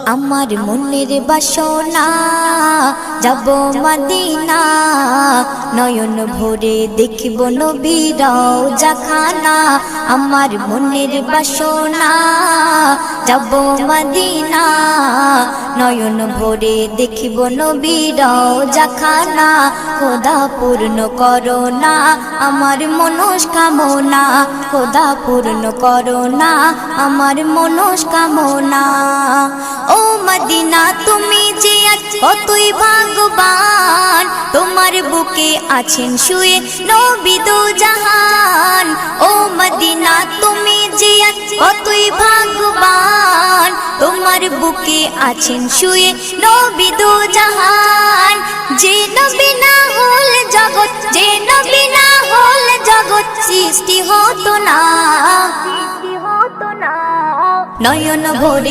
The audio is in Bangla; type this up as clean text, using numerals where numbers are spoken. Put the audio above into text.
আমার মনের বাসনা যাব মদিনা নয়ন ভরে দেখিব নবীর রওজাখানা আমার মনের বাসনা যাব মদিনা নয়ন ভরে দেখিব নবীর রওজাখানা খোদা পূর্ণ করো না আমার মনস্কামনা খোদা পূর্ণ করো না আমার মনস্কামনা ও মদিনা তুমি যে কতই ভাগ্যবান তোমার বুকে আছেন শুয়ে নবী দো জাহান ও মদিনা তুমি যে কতই ভাগ্যবান তোমার বুকে আছেন শুয়ে নবী দো জাহান যে নবী না হল জগৎ যে নবী না হল জগৎ সৃষ্টি হতো না নয়ন ভরে